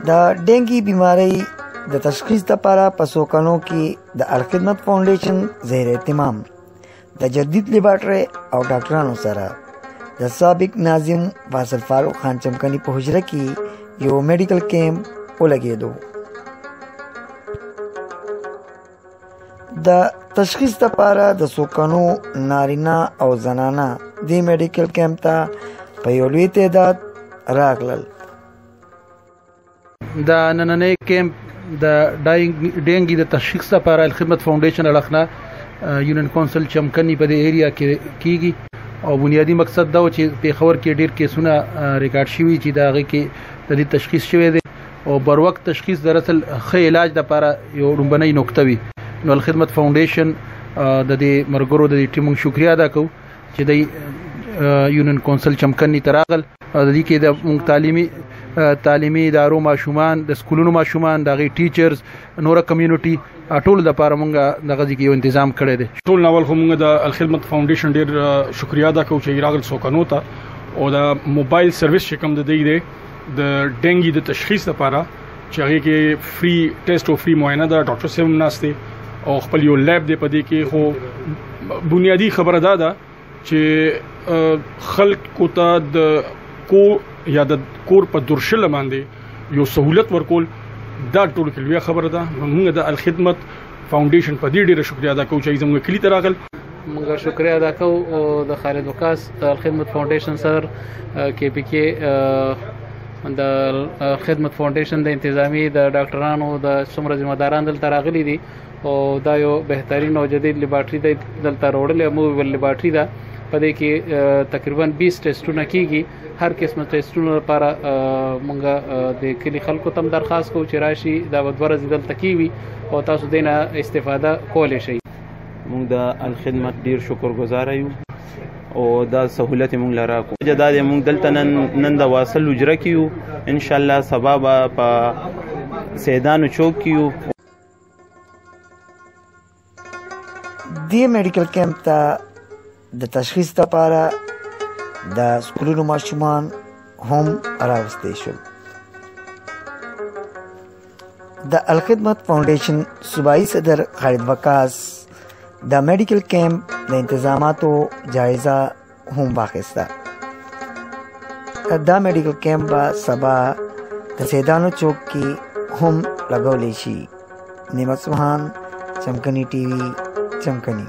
د ډینګي بیماری د تشخیص لپاره په سوکانو کې د الخدمت فاونډیشن زیر اهتمام د جدید لیبارټري او ډاکټرانو سره د سابق ناظم واصل فاروق خان چمکني په حجره کې یو میډیکل کیمپ ولګېدو. د تشخیص لپاره د سوکانو نارینه او زنانه دې میډیکل کیمپ ته په یو لوی تعداد راغلل. د نننۍ کیمپ د ډینګي د تشخیص لپاره الخدمت فاونډیشن اړخنه یونین کونسل چمکني په دې ایریا کې کیږي او بنیادی مقصد دا و چې پیښور کې ډیر کیسونه ریکارډ شوي چې دا غي کې د دې تشخیص شوی دی او بر وخت تشخیص در اصل ښه علاج لپاره یو ډومبنۍ نقطه وي. نو الخدمت فاونډیشن د دې مرګرو د ټیم شکریا ادا کوو چې د یونین کونسل چمکني تراغل د دې کې د تعلیمي ادارو ماشومان د سکولونو ماشومان د غي ټیچرز نور کمیونټي ټول د لپاره مونږ دغه ځکه یو تنظیم کړی دی. ټول ناول خو مونږ د الخدمت فاونډیشن ډیر شکریا ادا کوو چې راغل سوکانو ته او د موبایل سرویس چې کوم د دی د ډینګي د تشخیص لپاره چې هغه کې فری ټیسټ او فری معاینه د ډاکټر سیم ناشته او خپل یو لیب دی په دې کې خو بنیادی خبره ده چې خلک کو ته د کو یا د کور په درشل باندې یو سہولت ورکول دا ټول کلیه خبره ده. موږ د الخدمت فاونډیشن په دې ډیره شکریا ادا کوو چې زموږ کلی تراغل. موږ شکریا ادا کوو د خالد وقاص الخدمت فاونډیشن سر کې پی کې د خدمت فاونډیشن د انتظامی د ډاکټرانو د څومره ذمہ داران دلته راغلي دي او دا یو بهترین او جدید لیبارټري د دلته وروړل موبایل لیبارټري ده. په دې کې تقریبا 20 ټیسټونه کیږي. هر قسمه ټیسټونو لپاره موږ د کلی خلکو تم درخواست کوو چې راشي دا ودورز دلته کیوي او تاسو دینه استفاده کولای شئ. موږ د الخدمت ډیر شکرګزار یو او دا سہولت موږ لرا کو جداد موږ دلته نن د واصل اجره کیو ان شاء الله سبب په سیدانو چوک کیو. دی میډیکل کیمپ ته د تشخیص لپاره د سکولونو ماشومان هم راوستي شول. د الخدمت فاونډیشن صوبایي صدر خالد وقاص د میډیکل کیمپ د انتظاماتو جایزه هم واخیسته. دا میډیکل کیمپ به سبا د سیدانو چوک کې هم لګولی شي. نعمت سبحان، چمکني ټي وي، چمکني.